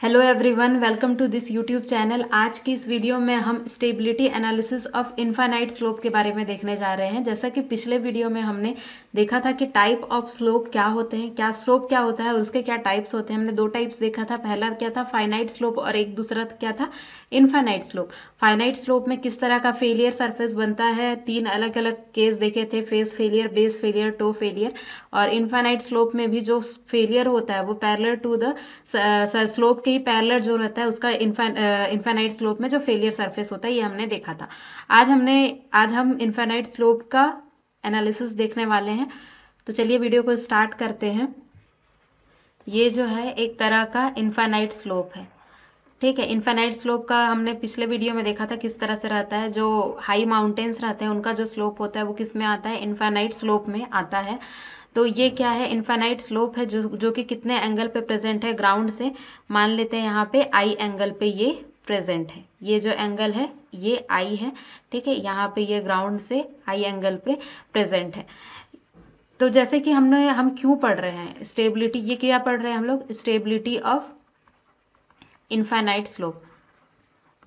Hello everyone, welcome to this YouTube channel. आज की इस वीडियो में हम stability analysis of infinite slope के बारे में देखने जा रहे हैं। जैसा कि पिछले वीडियो में हमने देखा था कि टाइप ऑफ स्लोप क्या होते हैं, क्या स्लोप क्या होता है और उसके क्या टाइप्स होते हैं। हमने दो टाइप्स देखा था, पहला क्या था फाइनाइट स्लोप और एक दूसरा क्या था इनफाइनाइट स्लोप। फाइनाइट स्लोप में किस तरह का फेलियर सरफेस बनता है, तीन अलग अलग केस देखे थे, face failure, base failure, toe failure. और इनफाइनाइट स्लोप में भी जो फेलियर होता है वो पैरेलल टू द स्लोप के ही पैरेलल जो रहता है उसका इनफाइनाइट स्लोप में जो फेलियर सरफेस होता है ये हमने देखा था। आज हम इनफाइनाइट स्लोप का एनालिसिस देखने वाले हैं। तो चलिए वीडियो को स्टार्ट करते हैं। ये जो है एक तरह का इनफाइनाइट स्लोप है, ठीक है। इनफाइनाइट स्लोप का हमने पिछले वीडियो में देखा था किस तरह से रहता है। जो हाई माउंटेन्स रहते हैं उनका जो स्लोप होता है वो किस में आता है, इनफाइनाइट स्लोप में आता है। तो ये क्या है, इनफाइनाइट स्लोप है जो कि कितने एंगल पे प्रेजेंट है, ग्राउंड से मान लेते हैं यहाँ पे आई एंगल पे ये प्रेजेंट है। ये जो एंगल है ये आई है, ठीक है। यहाँ पे ये ग्राउंड से आई एंगल पे प्रेजेंट है। तो जैसे कि हम क्यों पढ़ रहे हैं स्टेबिलिटी, ये क्या पढ़ रहे हैं हम लोग, स्टेबिलिटी ऑफ इनफाइनाइट स्लोप।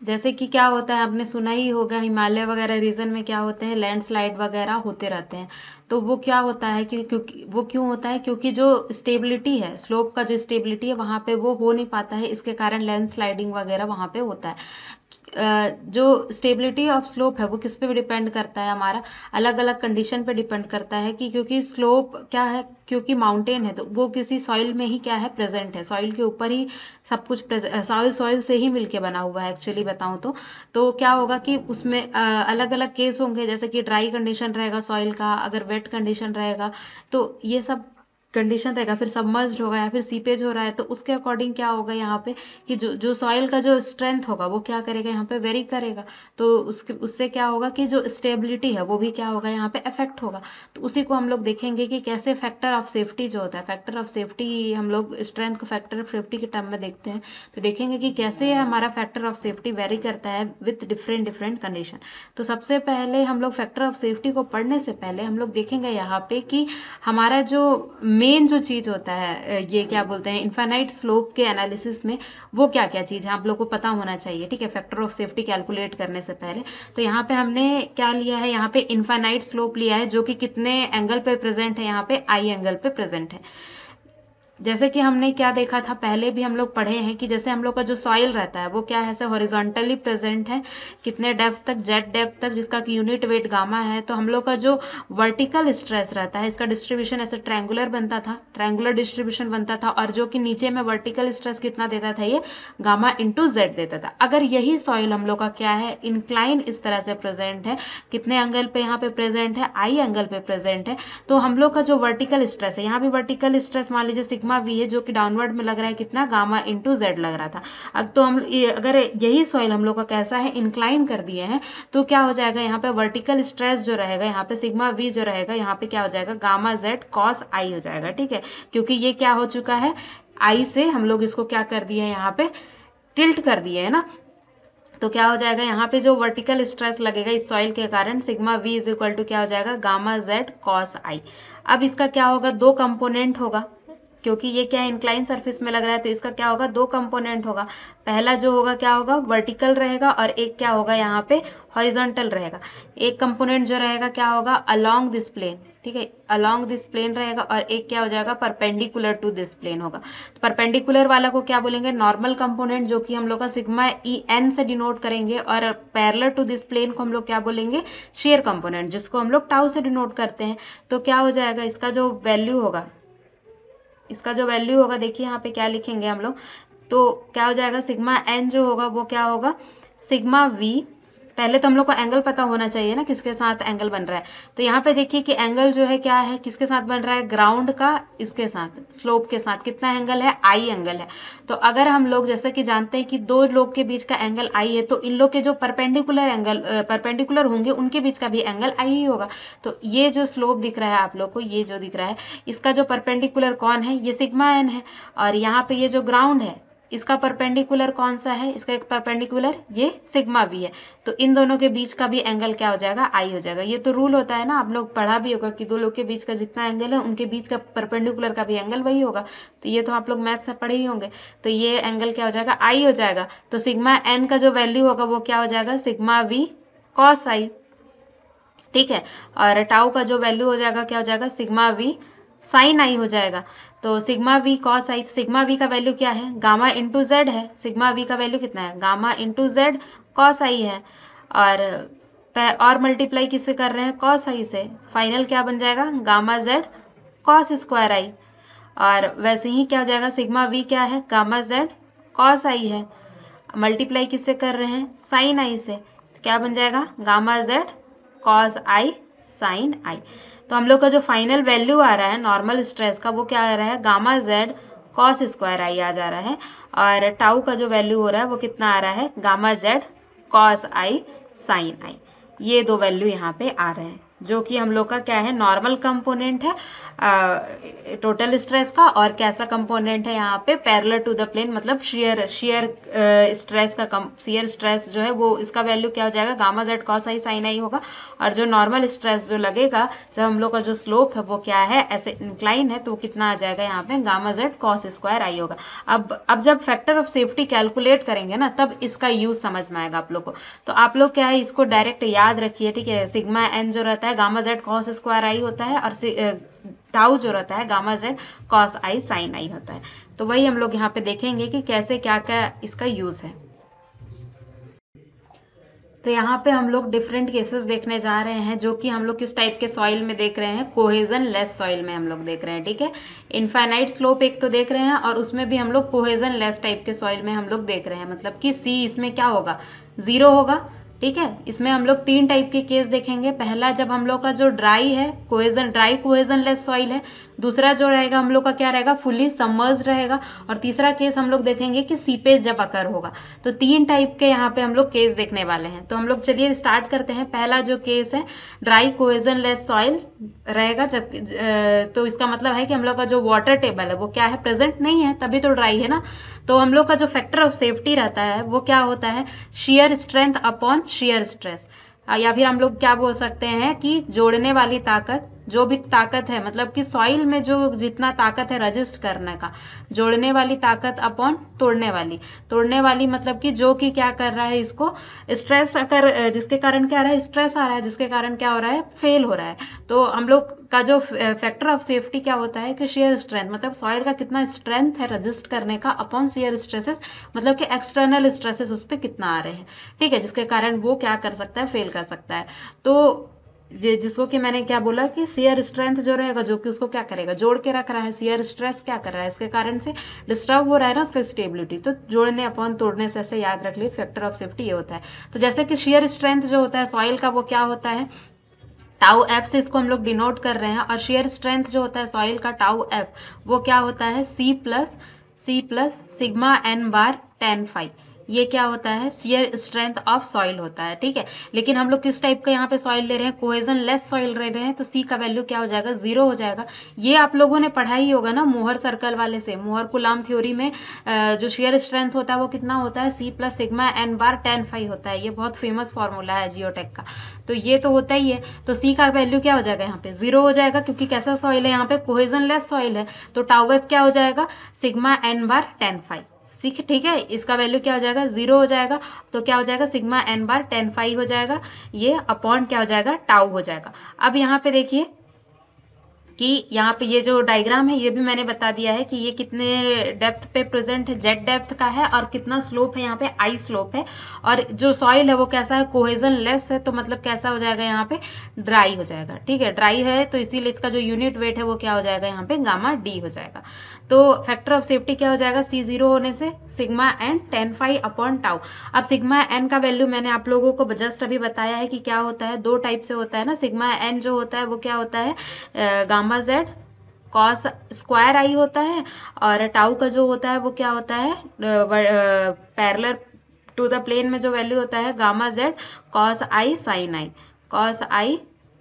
जैसे कि क्या होता है, आपने सुना ही होगा हिमालय वगैरह रीजन में क्या होते हैं, लैंडस्लाइड वगैरह होते रहते हैं। तो वो क्या होता है क्योंकि वो क्यों होता है, क्योंकि जो स्टेबिलिटी है, स्लोप का जो स्टेबिलिटी है वहाँ पे वो हो नहीं पाता है, इसके कारण लैंडस्लाइडिंग वगैरह वहाँ पे होता है। जो स्टेबिलिटी ऑफ स्लोप है वो किस पे डिपेंड करता है, हमारा अलग अलग कंडीशन पे डिपेंड करता है कि क्योंकि स्लोप क्या है, क्योंकि माउंटेन है तो वो किसी सॉइल में ही क्या है, प्रेजेंट है, सॉइल के ऊपर ही सब कुछ सॉइल से ही मिलके बना हुआ है एक्चुअली बताऊं तो क्या होगा कि उसमें अलग अलग केस होंगे। जैसे कि ड्राई कंडीशन रहेगा सॉइल का, अगर वेट कंडीशन रहेगा तो ये सब कंडीशन रहेगा, फिर सबमर्ज्ड होगा या फिर सीपेज हो रहा है तो उसके अकॉर्डिंग क्या होगा यहाँ पे कि जो जो सॉइल का जो स्ट्रेंथ होगा वो क्या करेगा, यहाँ पे वेरी करेगा। तो उससे क्या होगा कि जो स्टेबिलिटी है वो भी क्या होगा, यहाँ पे अफेक्ट होगा। तो उसी को हम लोग देखेंगे कि कैसे फैक्टर ऑफ सेफ्टी जो होता है, फैक्टर ऑफ सेफ्टी हम लोग स्ट्रेंथ को फैक्टर ऑफ सेफ्टी के टर्म में देखते हैं। तो देखेंगे कि कैसे हमारा फैक्टर ऑफ सेफ्टी वेरी करता है विथ डिफरेंट डिफरेंट कंडीशन। तो सबसे पहले हम लोग फैक्टर ऑफ सेफ्टी को पढ़ने से पहले हम लोग देखेंगे यहाँ पे कि हमारा जो मेन जो चीज़ होता है, ये क्या बोलते हैं इनफाइनाइट स्लोप के एनालिसिस में, वो क्या क्या चीज़ है आप लोग को पता होना चाहिए, ठीक है, फैक्टर ऑफ सेफ्टी कैलकुलेट करने से पहले। तो यहाँ पे हमने क्या लिया है, यहाँ पे इनफाइनाइट स्लोप लिया है जो कि कितने एंगल पे प्रेजेंट है, यहाँ पे आई एंगल पे प्रेजेंट है। जैसे कि हमने क्या देखा था, पहले भी हम लोग पढ़े हैं कि जैसे हम लोग का जो सॉइल रहता है वो क्या है, ऐसे हॉरिजॉन्टली प्रेजेंट है कितने डेप्थ तक, जेड डेप्थ तक, जिसका कि यूनिट वेट गामा है। तो हम लोग का जो वर्टिकल स्ट्रेस रहता है इसका डिस्ट्रीब्यूशन ऐसे ट्रायंगुलर बनता था, ट्रायंगुलर डिस्ट्रीब्यूशन बनता था, और जो कि नीचे में वर्टिकल स्ट्रेस कितना देता था, ये गामा इंटू जेड देता था। अगर यही सॉइल हम लोग का क्या है, इंक्लाइन इस तरह से प्रेजेंट है, कितने एंगल पे यहाँ पे प्रेजेंट है, आई एंगल पे प्रेजेंट है। तो हम लोग का जो वर्टिकल स्ट्रेस है, यहाँ भी वर्टिकल स्ट्रेस मान लीजिए सिग्मा वी है जो कि डाउनवर्ड में लग रहा है कितना, गामा इंटू जेड लग रहा था। अब तो हम अगर यही सॉइल हम लोग का कैसा है, इंक्लाइन कर दिए हैं, तो क्या हो जाएगा, यहाँ पे वर्टिकल स्ट्रेस जो रहेगा, यहाँ पे सिग्मा वी जो रहेगा, यहाँ पे क्या हो जाएगा, गामा जेड कॉस आई हो जाएगा, ठीक है। क्योंकि ये क्या हो चुका है, आई से हम लोग इसको क्या कर दिए हैं, यहाँ पे टिल्ट कर दिए है ना। तो क्या हो जाएगा, यहाँ पे जो वर्टिकल स्ट्रेस लगेगा इस सॉइल के कारण, sigma V is equal to क्या हो जाएगा, गामा जेड कॉस आई। अब इसका क्या होगा, दो कंपोनेंट होगा, क्योंकि ये क्या इंक्लाइन सरफेस में लग रहा है तो इसका क्या होगा, दो कंपोनेंट होगा। पहला जो होगा क्या होगा, वर्टिकल रहेगा, और एक क्या होगा यहाँ पे हॉरिजॉन्टल रहेगा। एक कंपोनेंट जो रहेगा क्या होगा, अलोंग दिस प्लेन, ठीक है, अलोंग दिस प्लेन रहेगा, और एक क्या हो जाएगा, परपेंडिकुलर टू दिस प्लेन होगा। तो परपेंडिकुलर वाला को क्या बोलेंगे, नॉर्मल कंपोनेंट, जो कि हम लोग का सिग्मा ई एन से डिनोट करेंगे, और पैरेलल टू दिस प्लेन को हम लोग क्या बोलेंगे, शेयर कंपोनेंट, जिसको हम लोग टाउ से डिनोट करते हैं। तो क्या हो जाएगा, इसका जो वैल्यू होगा, देखिए यहाँ पे क्या लिखेंगे हम लोग, तो क्या हो जाएगा, सिग्मा एन जो होगा वो क्या होगा, सिग्मा वी। पहले तो हम लोग को एंगल पता होना चाहिए ना, किसके साथ एंगल बन रहा है। तो यहाँ पे देखिए कि एंगल जो है क्या है, किसके साथ बन रहा है, ग्राउंड का इसके साथ, स्लोप के साथ कितना एंगल है, आई एंगल है। तो अगर हम लोग जैसे कि जानते हैं कि दो लोग के बीच का एंगल आई है, तो इन लोग के जो परपेंडिकुलर होंगे उनके बीच का भी एंगल आई ही होगा। तो ये जो स्लोप दिख रहा है आप लोग को, ये जो दिख रहा है, इसका जो परपेंडिकुलर कौन है, ये सिग्मा एन है। और यहाँ पे ये जो ग्राउंड है इसका परपेंडिकुलर कौन सा है, इसका एक परपेंडिकुलर ये सिग्मा वी है, तो इन दोनों के बीच का भी एंगल क्या हो जाएगा, आई हो जाएगा। ये तो रूल होता है ना, आप लोग पढ़ा भी होगा कि दो लोग के बीच का जितना एंगल है उनके बीच का परपेंडिकुलर का भी एंगल वही होगा, तो ये तो आप लोग मैथ से पढ़े ही होंगे। तो ये एंगल क्या हो जाएगा, आई हो जाएगा। तो सिग्मा एन का जो वैल्यू होगा वो क्या हो जाएगा, सिग्मा वी कॉस आई, ठीक है। और टाउ का जो वैल्यू हो जाएगा क्या हो जाएगा, सिग्मा वी साइन आई हो जाएगा। तो sigma we cos I, sigma we का वैल्यू क्या है, गामा इंटू जेड है। सिग्मा वी का वैल्यू कितना है, गामा इंटू जेड कॉस आई है। और मल्टीप्लाई किससे कर रहे हैं, कॉस आई से। फाइनल क्या बन जाएगा, gamma Z cos square I. और वैसे ही क्या हो जाएगा, सिग्मा वी क्या है, गामा जेड कॉस आई है, मल्टीप्लाई किससे कर रहे हैं, साइन आई से। तो क्या बन जाएगा, gamma Z cos I sine आई। तो हम लोग का जो फाइनल वैल्यू आ रहा है नॉर्मल स्ट्रेस का वो क्या आ रहा है, गामा जेड कॉस स्क्वायर आई आ जा रहा है। और टाउ का जो वैल्यू हो रहा है वो कितना आ रहा है, gamma Z cos I sine I. ये दो वैल्यू यहाँ पे आ रहे हैं, जो कि हम लोग का क्या है, नॉर्मल कंपोनेंट है टोटल स्ट्रेस का, और कैसा कंपोनेंट है यहाँ पे, पैरेलल टू द प्लेन, मतलब शेयर स्ट्रेस का शेयर स्ट्रेस जो है वो, इसका वैल्यू क्या हो जाएगा, gamma Z cos I sine आई होगा। और जो नॉर्मल स्ट्रेस जो लगेगा जब हम लोग का जो स्लोप है वो क्या है, ऐसे इंक्लाइन है, तो वो कितना आ जाएगा यहाँ पे, गामा जेड कॉस स्क्वायर आई होगा। अब जब फैक्टर ऑफ सेफ्टी कैलकुलेट करेंगे ना, तब इसका यूज समझ में आएगा आप लोग को। तो आप लोग क्या है, इसको डायरेक्ट याद रखिए, ठीक है। सिग्मा एन जो रहता है गामा जेड कॉस स्क्वायर आई होता है, और टाउ जो रहता है gamma Z cos I sine आई होता है। तो वही हम लोग यहाँ पे देखेंगे कि कैसे क्या क्या इसका यूज है। तो यहाँ पे हम लोग डिफरेंट केसेस देखने जा रहे हैं, जो कि हम लोग किस टाइप के सॉइल में देख रहे हैं, कोहेजन लेस सॉइल में हम लोग देख रहे हैं, ठीक है। इनफाइनाइट स्लोप एक तो देख रहे हैं, और उसमें भी हम लोग कोहेजन लेस टाइप के सॉइल में हम लोग देख रहे हैं, मतलब कि सी इसमें क्या होगा, 0 होगा, ठीक है। इसमें हम लोग 3 टाइप के केस देखेंगे। पहला, जब हम लोग का जो ड्राई है, ड्राई कोहेजन लेस सॉइल है। दूसरा जो रहेगा हम लोग का क्या रहेगा, फुली सबमर्ज रहेगा। और तीसरा केस हम लोग देखेंगे कि सीपेज जब अकर होगा। तो 3 टाइप के यहाँ पे हम लोग केस देखने वाले हैं। तो हम लोग चलिए स्टार्ट करते हैं। पहला जो केस है, ड्राई कोहेजन लेस सॉइल रहेगा, जब तो इसका मतलब है कि हम लोग का जो वाटर टेबल है वो क्या है, प्रेजेंट नहीं है, तभी तो ड्राई है ना। तो हम लोग का जो फैक्टर ऑफ सेफ्टी रहता है वो क्या होता है, shear strength upon shear stress. या फिर हम लोग क्या बोल सकते हैं कि जोड़ने वाली ताकत, जो भी ताकत है, मतलब कि सॉइल में जो जितना ताकत है रजिस्ट करने का, जोड़ने वाली ताकत अपॉन तोड़ने वाली मतलब कि जो कि क्या कर रहा है, इसको स्ट्रेस अगर जिसके कारण क्या आ रहा है, स्ट्रेस आ रहा है, जिसके कारण क्या हो रहा है, फेल हो रहा है। तो हम लोग का जो फैक्टर ऑफ सेफ्टी क्या होता है कि शेयर स्ट्रेंथ, मतलब सॉइल का कितना स्ट्रेंथ है रजिस्ट करने का, अपॉन शेयर स्ट्रेसेस, मतलब कि एक्सटर्नल स्ट्रेसेस उस पर कितना आ रहे हैं, ठीक है, जिसके कारण वो क्या कर सकता है, फेल कर सकता है। तो जिसको कि मैंने क्या बोला कि शेयर स्ट्रेंथ जो रहेगा, जो कि उसको क्या करेगा, जोड़ के रख रहा है। शेयर स्ट्रेस क्या कर रहा है, इसके कारण से डिस्टर्ब हो रहा है ना उसका स्टेबिलिटी। तो जोड़ने अपॉन तोड़ने से ऐसे याद रख लिए, फैक्टर ऑफ सेफ्टी ये होता है। तो जैसे कि शेयर स्ट्रेंथ जो होता है सॉइल का, वो क्या होता है, टाउ एफ से इसको हम लोग डिनोट कर रहे हैं। और शेयर स्ट्रेंथ जो होता है सॉइल का, टाउ एफ, वो क्या होता है, सी प्लस सिग्मा एन बार टेन फाइव। ये क्या होता है, शेयर स्ट्रेंथ ऑफ सॉइल होता है, ठीक है। लेकिन हम लोग किस टाइप का यहाँ पे सॉइल ले रहे हैं, कोहेजन लेस सॉइल ले रहे हैं, तो सी का वैल्यू क्या हो जाएगा, 0 हो जाएगा। ये आप लोगों ने पढ़ा ही होगा ना मोहर सर्कल वाले से, मोहर कुलाम थ्योरी में जो शेयर स्ट्रेंथ होता है वो कितना होता है, सी प्लस सिग्मा एन बार टेन फाइव होता है। ये बहुत फेमस फॉर्मूला है जियोटेक का। तो ये तो होता ही है। तो सी का वैल्यू क्या हो जाएगा, यहाँ पे 0 हो जाएगा, क्योंकि कैसा सॉइल है, यहाँ पे कोहेजन लेस सॉइल है। तो टाउ एफ क्या हो जाएगा, सिग्मा एन बार टेन फाइव, ठीक है। इसका वैल्यू क्या हो जाएगा, 0 हो जाएगा। तो क्या हो जाएगा, सिग्मा एन बार टेन फाइव हो जाएगा, ये अपॉन क्या हो जाएगा, टाउ हो जाएगा। अब यहाँ पे देखिए कि यहाँ पे ये जो डायग्राम है ये भी मैंने बता दिया है कि ये कितने डेप्थ पे प्रेजेंट है, जेड डेप्थ का है, और कितना स्लोप है, यहाँ पे आई स्लोप है। और जो सॉइल है वो कैसा है, कोहेजन लेस है, तो मतलब कैसा हो जाएगा, यहाँ पे ड्राई हो जाएगा, ठीक है। ड्राई है तो इसीलिए इसका जो यूनिट वेट है वो क्या हो जाएगा, यहाँ पे गामा डी हो जाएगा। तो फैक्टर ऑफ सेफ्टी क्या हो जाएगा, सी 0 होने से sigma N tan phi upon tau. अब सिग्मा एन का वैल्यू मैंने आप लोगों को जस्ट अभी बताया है कि क्या होता है, 2 टाइप से होता है ना। सिग्मा एन जो होता है वो क्या होता है, गामा जेड कॉस स्क्वायर आई होता है। और टाउ का जो होता है वो क्या होता है, पैरेलल टू द प्लेन में जो वैल्यू होता है, gamma Z cos I sine I, cos I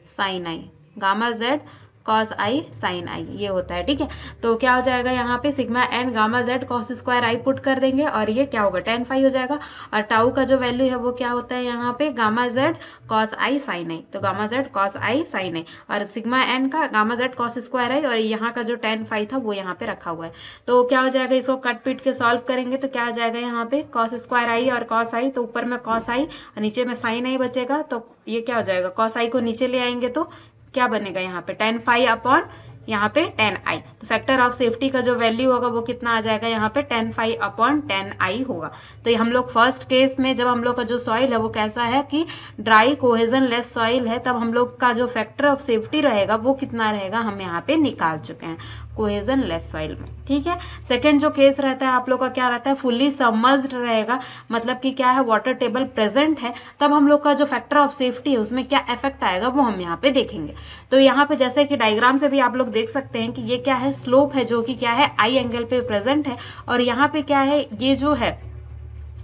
sine I, gamma Z cos I sine I, ये होता है। ठीक है, तो क्या हो जाएगा यहाँ पे sigma N gamma Z cos square I put कर देंगे और ये क्या होगा tan फाई हो जाएगा। और टाउ का जो वैल्यू है वो क्या होता है यहाँ पे gamma Z cos I sine आई, तो gamma Z cos I sine I और सिग्मा एन का gamma Z cos square I और यहाँ का जो tan फाई था वो यहाँ पे रखा हुआ है। तो क्या हो जाएगा, इसको कट पीट के सॉल्व करेंगे तो क्या आ जाएगा यहाँ पे कॉस स्क्वायर आई और कॉस आई, तो ऊपर में कॉस आई और नीचे में साइन आई बचेगा। तो ये क्या हो जाएगा, कॉस आई को नीचे ले आएंगे तो क्या बनेगा यहाँ पे tan फाई अपॉन यहाँ पे tan आई। तो फैक्टर ऑफ सेफ्टी का जो वैल्यू होगा वो कितना आ जाएगा यहाँ पे tan फाई अपॉन tan आई होगा। तो ये हम लोग फर्स्ट केस में जब हम लोग का जो सॉइल है वो कैसा है कि ड्राई कोहेजन लेस सॉइल है, तब हम लोग का जो फैक्टर ऑफ सेफ्टी रहेगा वो कितना रहेगा हम यहाँ पे निकाल चुके हैं कोहेजन लेस सॉइल में। ठीक है, सेकंड जो केस रहता है आप लोग का क्या रहता है, फुल्ली सबमर्ज्ड रहेगा, मतलब कि क्या है वाटर टेबल प्रेजेंट है, तब हम लोग का जो फैक्टर ऑफ सेफ्टी है उसमें क्या इफेक्ट आएगा वो हम यहाँ पे देखेंगे। तो यहाँ पे जैसे कि डायग्राम से भी आप लोग देख सकते हैं कि ये क्या है, स्लोप है जो कि क्या है आई एंगल पे प्रेजेंट है और यहाँ पे क्या है, ये जो है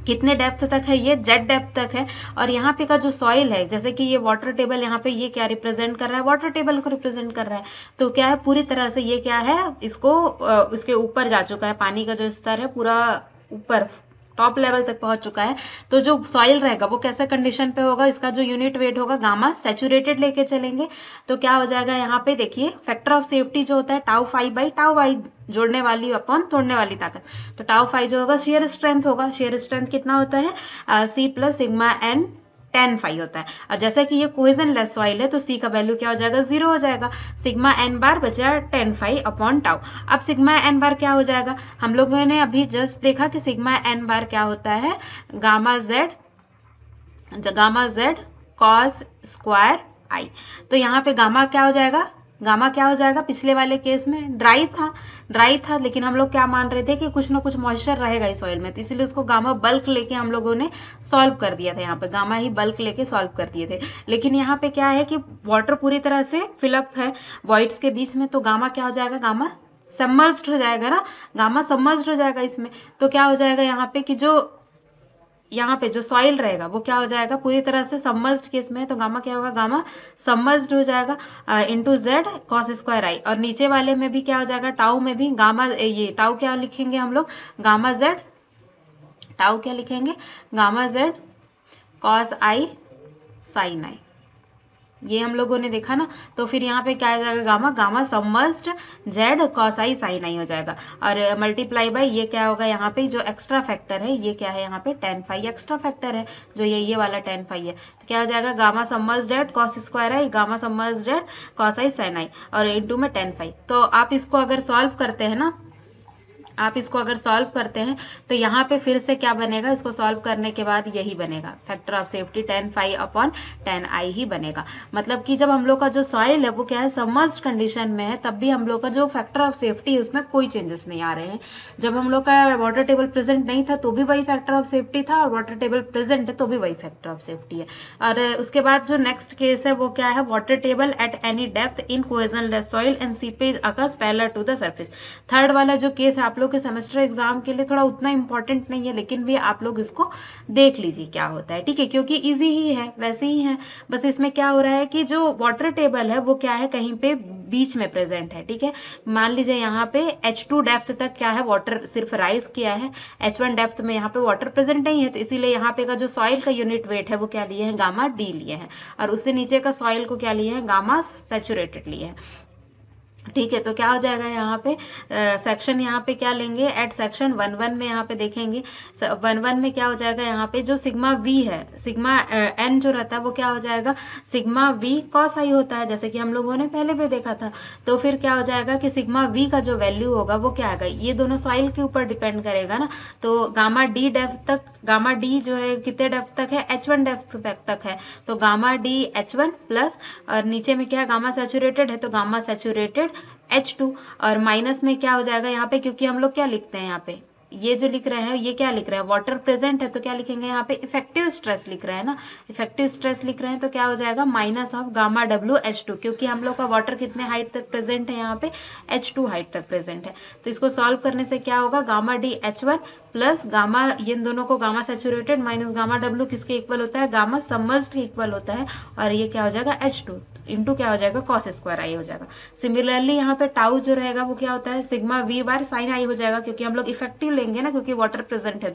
कितने डेप्थ तक है, ये जेड डेप्थ तक है। और यहाँ पे का जो सॉइल है जैसे कि ये वाटर टेबल, यहाँ पे ये क्या रिप्रेजेंट कर रहा है, वाटर टेबल को रिप्रेजेंट कर रहा है। तो क्या है पूरी तरह से ये क्या है, इसको इसके ऊपर जा चुका है, पानी का जो स्तर है पूरा ऊपर टॉप लेवल तक पहुंच चुका है। तो जो सॉइल रहेगा वो कैसे कंडीशन पे होगा, इसका जो यूनिट वेट होगा गामा सैचुरेटेड लेके चलेंगे। तो क्या हो जाएगा यहाँ पे देखिए, फैक्टर ऑफ सेफ्टी जो होता है tau phi by tau Y, जोड़ने वाली अपॉन तोड़ने वाली ताकत। तो टाउ फाई जो होगा शेयर स्ट्रेंथ होगा, शेयर स्ट्रेंथ कितना होता है C plus sigma N tan phi होता है। और जैसा कि ये कोहेजन लेस सॉइल है तो सी का वैल्यू क्या हो जाएगा, 0 हो जाएगा, सिग्मा एन बार बचा tan फाई अपॉन टाउ। अब सिग्मा एन बार क्या हो जाएगा, हम लोगों ने अभी जस्ट देखा कि सिग्मा एन बार क्या होता है गामा जेड कॉस स्क्वायर आई। तो यहाँ पे गामा क्या हो जाएगा, गामा क्या हो जाएगा, पिछले वाले केस में ड्राई था लेकिन हम लोग क्या मान रहे थे कि कुछ ना कुछ मॉइस्चर रहेगा इस ऑयल में, तो इसीलिए उसको गामा बल्क लेके हम लोगों ने सॉल्व कर दिया था। यहाँ पे गामा ही बल्क लेके सॉल्व कर दिए थे। लेकिन यहाँ पे क्या है कि वाटर पूरी तरह से फिलअप है वॉइड्स के बीच में, तो गामा क्या हो जाएगा, गामा सबमर्ज्ड हो जाएगा ना, गामा सबमर्ज्ड हो जाएगा इसमें। तो क्या हो जाएगा यहाँ पे कि जो यहाँ पे जो सॉइल रहेगा वो क्या हो जाएगा पूरी तरह से सबमर्ज्ड केस में है, तो गामा क्या होगा, गामा सबमर्ज्ड हो जाएगा into Z cos square I. और नीचे वाले में भी क्या हो जाएगा, टाउ में भी गामा, ये टाउ क्या लिखेंगे हम लोग, गामा जेड, टाउ क्या लिखेंगे, gamma Z cos I sine I, ये हम लोगों ने देखा ना। तो फिर यहाँ पे क्या आ जाएगा, gamma submerged Z cos I sine आई हो जाएगा और मल्टीप्लाई बाय ये क्या होगा, यहाँ पे जो एक्स्ट्रा फैक्टर है ये क्या है, यहाँ पे tan फाई एक्स्ट्रा फैक्टर है, जो ये वाला tan फाई है। तो क्या हो जाएगा, gamma submerged Z cos square I, gamma submerged Z cos I sine I और इनटू में tan फाई। तो आप इसको अगर सॉल्व करते हैं ना, आप इसको अगर सॉल्व करते हैं तो यहाँ पे फिर से क्या बनेगा, इसको सॉल्व करने के बाद यही बनेगा, factor of safety tan phi upon tan I ही बनेगा। मतलब कि जब हम लोग का जो सॉइल है वो क्या है सबमर्ज्ड कंडीशन में है, तब भी हम लोग का जो फैक्टर ऑफ सेफ्टी है उसमें कोई चेंजेस नहीं आ रहे हैं। जब हम लोग का वाटर टेबल प्रेजेंट नहीं था तो भी वही फैक्टर ऑफ सेफ्टी था, और वाटर टेबल प्रेजेंट है तो भी वही फैक्टर ऑफ सेफ्टी है। और उसके बाद जो नेक्स्ट केस है वो क्या है, water table at any depth in cohesionless soil and seepage occurs parallel to the surface. Third वाला जो केस है आप लोग के सेमेस्टर एग्जाम के लिए थोड़ा उतना इंपॉर्टेंट नहीं है, लेकिन भी आप लोग इसको देख लीजिए क्या होता है। ठीक है, क्योंकि इजी ही है, वैसे ही है, बस इसमें क्या हो रहा है कि जो वाटर टेबल है वो क्या है कहीं पे बीच में प्रेजेंट है। ठीक है, मान लीजिए यहाँ पे H2 डेप्थ तक क्या है वाटर सिर्फ राइज किया है, H1 डेप्थ में यहाँ पे वाटर प्रेजेंट नहीं है, तो इसीलिए यहाँ पे का जो सॉइल का यूनिट वेट है वो क्या लिए हैं, गामा डी लिए हैं, और उससे नीचे का सॉइल को क्या लिए हैं, गामा सैचुरेटेड लिए हैं। ठीक है, तो क्या हो जाएगा यहाँ पे सेक्शन यहाँ पे क्या लेंगे, एट सेक्शन 1-1 में यहाँ पे देखेंगे 1-1 में क्या हो जाएगा, यहाँ पे जो सिग्मा वी है, सिग्मा एन जो रहता है वो क्या हो जाएगा, सिग्मा वी कॉस आई होता है, जैसे कि हम लोगों ने पहले भी देखा था। तो फिर क्या हो जाएगा कि सिग्मा वी का जो वैल्यू होगा वो क्या आएगा, ये दोनों सॉइल के ऊपर डिपेंड करेगा ना। तो गामा डी डेप्थ तक, गामा डी जो है कितने डेप्थ तक है, H1 डेप्थ तक है, तो गामा डी H1 प्लस, और नीचे में क्या है, गामा सैचुरेटेड है तो गामा सैचुरेटेड H2, और माइनस में क्या हो जाएगा यहाँ पे, क्योंकि हम लोग क्या लिखते हैं यहाँ पे, ये जो लिख रहे हैं ये क्या लिख रहे हैं, वाटर प्रेजेंट है तो क्या लिखेंगे यहाँ पे, इफेक्टिव स्ट्रेस लिख रहे हैं ना, इफेक्टिव स्ट्रेस लिख रहे हैं तो क्या हो जाएगा, minus of gamma W H2, क्योंकि हम लोग का वाटर कितने हाइट तक प्रेजेंट है, यहाँ पे H2 हाइट तक प्रेजेंट है। तो इसको सॉल्व करने से क्या होगा, gamma D H1 plus gamma, ये दोनों को gamma saturated minus gamma W किसके इक्वल होता है, गामा सबमर्ज्ड के इक्वल होता है, और ये क्या हो जाएगा H2। इंटू क्या हो जाएगा कॉस स्क्वायर आई हो जाएगा। सिमिलरली यहाँ पे टाउ जो रहेगा वो क्या होता है सिग्मा वी बार साइन आई हो जाएगा, क्योंकि हम लोग इफेक्टिव लेंगे ना, क्योंकि वाटर प्रेजेंट है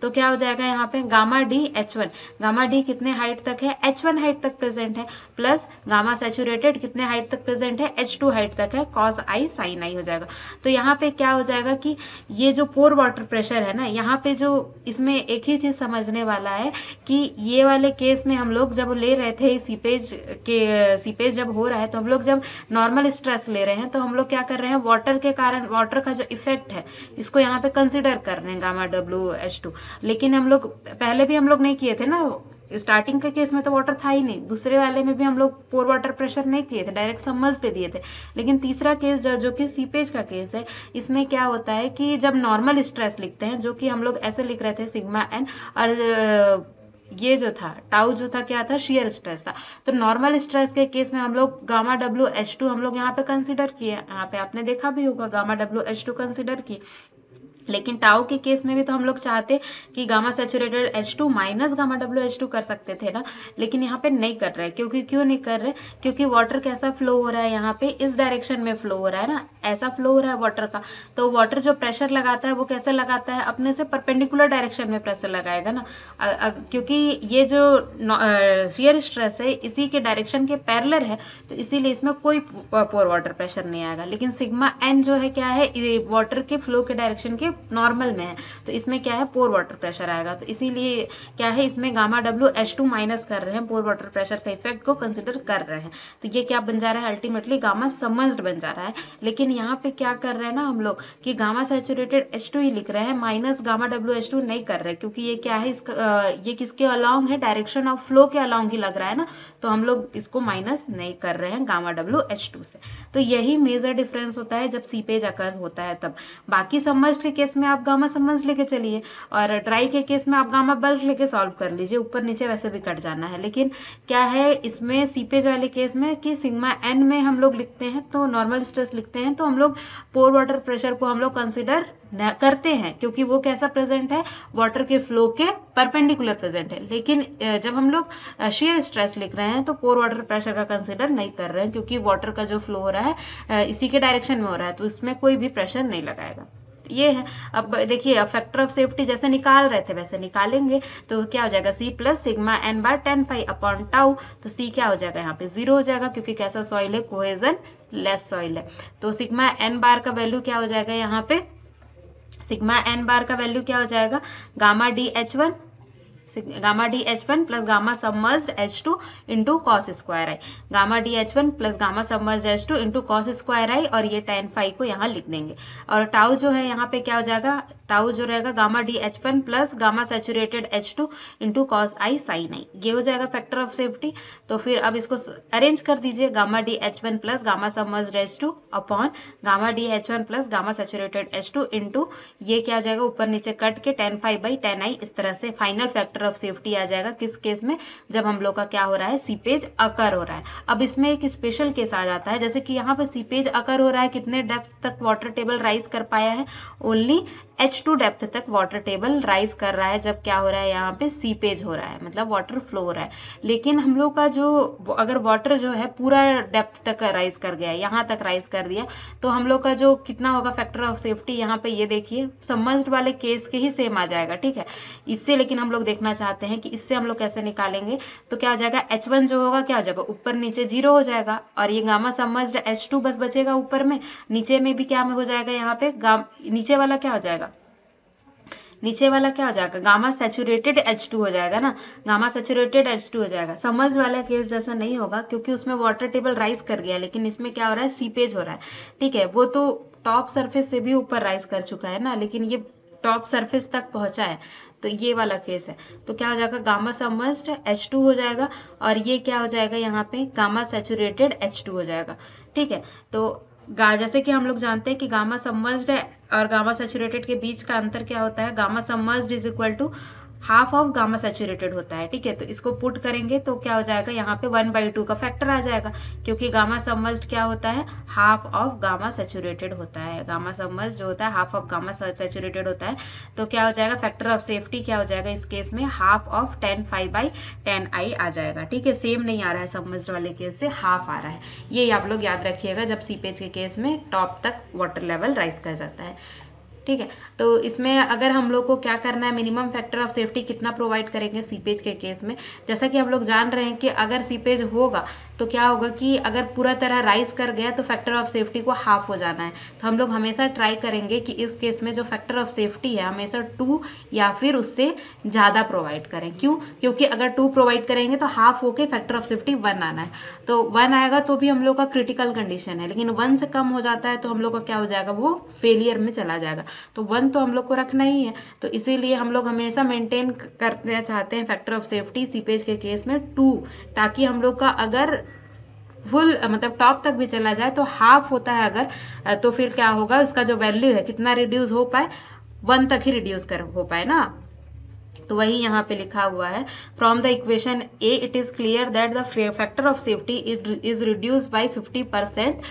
तो क्या हो जाएगा यहाँ पे gamma D H1, gamma D कितने हाइट तक है H1 हाइट तक प्रेजेंट है, प्लस गामा सैचुरेटेड कितने हाइट तक प्रेजेंट है H2 हाइट तक है, कॉस आई साइन आई हो जाएगा। तो यहाँ पे क्या हो जाएगा कि ये जो पोर वाटर प्रेशर है ना, यहाँ पे जो इसमें एक ही चीज समझने वाला है कि ये वाले केस में हम लोग जब ले रहे थे सीपेज जब हो रहा है, तो हम लोग जब नॉर्मल स्ट्रेस ले रहे हैं तो हम लोग क्या कर रहे हैं वाटर के कारण, वाटर का जो इफेक्ट है इसको यहाँ पे कंसिडर कर रहे हैं गामा WH2। लेकिन हम लोग पहले भी हम लोग नहीं किए थे ना, स्टार्टिंग के केस में तो वाटर था ही नहीं, दूसरे वाले में भी हम लोग पोर वाटर प्रेशर नहीं किए थे, डायरेक्ट सबमर्ज पे दिए थे। लेकिन तीसरा केस जो कि सीपेज का केस है, इसमें क्या होता है कि जब नॉर्मल स्ट्रेस लिखते हैं, जो कि हम लोग ऐसे लिख रहे थे सिग्मा एन, और ये जो था टाउ जो था क्या था शियर स्ट्रेस था, तो नॉर्मल स्ट्रेस के केस में हम लोग गामा WH2 हम लोग यहाँ पे कंसिडर किए, यहाँ पे आपने देखा भी होगा गामा WH2 कंसिडर की। लेकिन टाउ के केस में भी तो हम लोग चाहते कि gamma saturated H2 minus gamma WH2 कर सकते थे ना, लेकिन यहाँ पे नहीं कर रहे। क्योंकि क्यों नहीं कर रहे, क्योंकि वाटर कैसा फ्लो हो रहा है यहाँ पे इस डायरेक्शन में फ्लो हो रहा है ना, ऐसा फ्लो हो रहा है वाटर का, तो वाटर जो प्रेशर लगाता है वो कैसे लगाता है अपने से परपेंडिकुलर डायरेक्शन में प्रेशर लगाएगा ना, क्योंकि ये जो शियर स्ट्रेस है इसी के डायरेक्शन के पैरेलल है, तो इसीलिए इसमें कोई पोर वाटर प्रेशर नहीं आएगा। लेकिन सिग्मा एन जो है क्या है वाटर के फ्लो के डायरेक्शन के नॉर्मल में है, तो इसमें क्या है पोर वाटर प्रेशर आएगा, तो इसीलिए क्या है इसमें गामा WH2 माइनस कर रहे हैं, पोर वाटर प्रेशर का इफेक्ट को कंसिडर कर रहे हैं, तो ये क्या बन जा रहा है अल्टीमेटली गामा सबमर्ज्ड बन जा रहा है। लेकिन यहाँ पे क्या कर रहे हैं ना हम लोग कि गामा सैचुरेटेड H2 ही लिख रहे हैं, माइनस गामा WH2 नहीं कर रहे, क्योंकि ये क्या है इसका ये किसके अलॉन्ग है, डायरेक्शन ऑफ फ्लो के अलॉन्ग ही लग रहा है ना, तो हम लोग इसको माइनस नहीं कर रहे हैं गामा WH2 से। तो यही मेजर डिफरेंस होता है जब सीपेज अकर होता है तब। बाकी सबमर्ज्ड के केस में आप गामा सबमर्ज लेके चलिए, और ड्राई के केस में आप गामा बल्क लेके सॉल्व कर लीजिए, ऊपर नीचे वैसे भी कट जाना है। लेकिन क्या है इसमें सीपेज वाले केस में कि सिग्मा एन में हम लोग लिखते हैं तो नॉर्मल स्ट्रेस लिखते हैं, तो हम लोग पोर वाटर प्रेशर को हम लोग कंसिडर करते हैं, क्योंकि वो कैसा प्रेजेंट है वाटर के फ्लो के परपेंडिकुलर प्रेजेंट है। लेकिन जब हम लोग शियर स्ट्रेस लिख रहे हैं तो पोर वाटर प्रेशर का कंसिडर नहीं कर रहे हैं, क्योंकि वाटर का जो फ्लो हो रहा है इसी के डायरेक्शन में हो रहा है, तो इसमें कोई भी प्रेशर नहीं लगाएगा। ये है। अब देखिए फैक्टर ऑफ सेफ्टी जैसे निकाल रहे थे वैसे निकालेंगे, तो क्या हो जाएगा C प्लस सिग्मा एन बार 10 अपॉन टाउ, तो C क्या हो जाएगा यहाँ पे 0 हो जाएगा, क्योंकि कैसा सॉइल है कोहेजन लेस सॉइल है। तो सिग्मा एन बार का वैल्यू क्या हो जाएगा यहाँ पे, सिग्मा एन बार का वैल्यू क्या हो जाएगा gamma D H one plus gamma submerged H2 into cos square I, gamma D H1 plus gamma submerged H2 into cos square I, और ये tan फाई को यहाँ लिख देंगे। और टाउ जो है यहाँ पे क्या हो जाएगा, टाउ जो रहेगा gamma D H1 plus gamma saturated H2 into cos I sine I, ये हो जाएगा फैक्टर ऑफ सेफ्टी। तो फिर अब इसको अरेंज कर दीजिए, gamma D H1 plus gamma submerged H2 upon gamma D H1 plus gamma saturated H2 into ये क्या हो जाएगा ऊपर नीचे कट के tan फाई बाई tan आई, इस तरह से फाइनल फैक्टर ऑफ सेफ्टी आ जाएगा। किस केस में, जब हम लोग का क्या हो रहा है सीपेज अकर हो रहा है। अब इसमें एक स्पेशल केस आ जाता है, जैसे कि यहाँ पे सीपेज अकर हो रहा है, कितने डेप्थ तक वाटर टेबल राइज कर पाया है, ओनली H2 डेप्थ तक वाटर टेबल राइज कर रहा है, जब क्या हो रहा है यहाँ पे सीपेज हो रहा है, मतलब वाटर फ्लो हो रहा है। लेकिन हम लोग का जो अगर वाटर जो है पूरा डेप्थ तक राइज कर गया, यहाँ तक राइज कर दिया, तो हम लोग का जो कितना होगा फैक्टर ऑफ सेफ्टी, यहाँ पे ये देखिए सबमर्ज्ड वाले केस के ही सेम आ जाएगा, ठीक है इससे। लेकिन हम लोग देखना चाहते हैं कि इससे हम लोग कैसे निकालेंगे, तो क्या हो जाएगा H1 जो होगा क्या हो जाएगा ऊपर नीचे 0 हो जाएगा, और ये गामा सबमर्ज्ड H2 बस बचेगा ऊपर में, नीचे में भी क्या में हो जाएगा यहाँ पे नीचे वाला क्या हो जाएगा, नीचे वाला क्या हो जाएगा गामा सैचुरेटेड H2 हो जाएगा ना, गामा सैचुरेटेड H2 हो जाएगा। समझ वाला केस जैसा नहीं होगा क्योंकि उसमें वाटर टेबल राइज कर गया, लेकिन इसमें क्या हो रहा है सीपेज हो रहा है, ठीक है वो तो टॉप सरफेस से भी ऊपर राइज कर चुका है ना, लेकिन ये टॉप सरफेस तक पहुंचा है, तो ये वाला केस है। तो क्या हो जाएगा गामा सबमर्ज्ड H2 हो जाएगा, और ये क्या हो जाएगा यहाँ पे गामा सैचुरेटेड H2 हो जाएगा, ठीक है। तो जैसे कि हम लोग जानते हैं कि गामा सबमर्ज्ड और गामा सैचुरेटेड के बीच का अंतर क्या होता है, gamma submerged is equal to half of gamma saturated होता है, ठीक है। तो इसको पुट करेंगे तो क्या हो जाएगा, यहाँ पे 1/2 का फैक्टर आ जाएगा, क्योंकि गामा सबमर्ज्ड क्या होता है, हाफ ऑफ गामा सैचुरेटेड होता है। गामा सबमर्ज्ड जो होता है हाफ ऑफ गामा सैचुरेटेड होता है। तो क्या हो जाएगा, फैक्टर ऑफ सेफ्टी क्या हो जाएगा इस केस में, हाफ ऑफ 10φ/10i आ जाएगा, ठीक है। सेम नहीं आ रहा है सबमर्ज्ड वाले केस से, हाफ आ रहा है। ये आप लोग याद रखिएगा जब सीपेज के केस में टॉप तक वाटर लेवल राइज कर जाता है, ठीक है। तो इसमें अगर हम लोग को क्या करना है, मिनिमम फैक्टर ऑफ सेफ्टी कितना प्रोवाइड करेंगे सीपेज के केस में, जैसा कि हम लोग जान रहे हैं कि अगर सीपेज होगा तो क्या होगा कि अगर पूरा तरह राइज कर गया तो फैक्टर ऑफ सेफ्टी को हाफ हो जाना है। तो हम लोग हमेशा ट्राई करेंगे कि इस केस में जो फैक्टर ऑफ सेफ्टी है हमेशा 2 या फिर उससे ज़्यादा प्रोवाइड करें। क्यों, क्योंकि अगर 2 प्रोवाइड करेंगे तो हाफ होके फैक्टर ऑफ सेफ्टी 1 आना है। तो 1 आएगा तो भी हम लोग का क्रिटिकल कंडीशन है, लेकिन 1 से कम हो जाता है तो हम लोग का क्या हो जाएगा, वो फेलियर में चला जाएगा। तो 1 तो हम लोग को रखना ही है। तो इसीलिए हम लोग हमेशा मेंटेन करना चाहते हैं फैक्टर ऑफ सेफ्टी सीपेज के केस में 2, ताकि हम लोग का अगर फुल मतलब टॉप तक भी चला जाए तो हाफ होता है अगर, तो फिर क्या होगा, उसका जो वैल्यू है कितना रिड्यूस हो पाए, 1 तक ही रिड्यूस कर हो पाए ना। तो वही यहाँ पे लिखा हुआ है, from the equation A it is clear that the factor of safety is reduce by 50%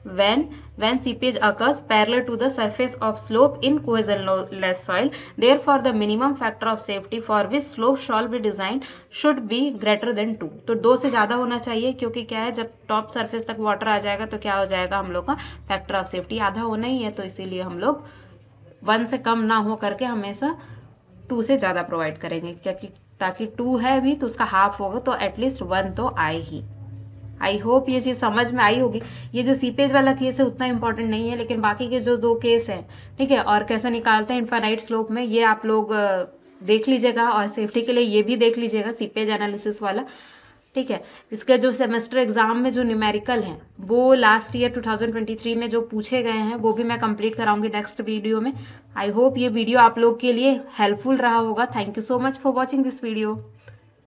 when seepage occurs parallel to the surface of slope in cohesionless soil. Therefore, the minimum factor of safety for which slope shall be designed should be greater than 2. तो 2 से ज़्यादा होना चाहिए, क्योंकि क्या है, जब top surface तक वाटर आ जाएगा तो क्या हो जाएगा, हम लोग का फैक्टर ऑफ सेफ्टी आधा होना ही है। तो इसीलिए हम लोग 1 से कम ना हो करके हमेशा 2 से ज़्यादा प्रोवाइड करेंगे, क्योंकि ताकि 2 है भी तो उसका हाफ होगा तो एटलीस्ट 1 तो आए ही। आई होप ये चीज़ समझ में आई होगी। ये जो सीपेज वाला केस है उतना इंपॉर्टेंट नहीं है, लेकिन बाकी के जो 2 केस हैं, ठीक है, और कैसे निकालते हैं इनफाइनाइट स्लोप में, ये आप लोग देख लीजिएगा, और सेफ्टी के लिए ये भी देख लीजिएगा सीपेज एनालिसिस वाला, ठीक है। इसके जो सेमेस्टर एग्जाम में जो न्यूमेरिकल हैं वो लास्ट ईयर 2023 में जो पूछे गए हैं वो भी मैं कंप्लीट कराऊंगी नेक्स्ट वीडियो में। आई होप ये वीडियो आप लोग के लिए हेल्पफुल रहा होगा। Thank you so much for watching this video.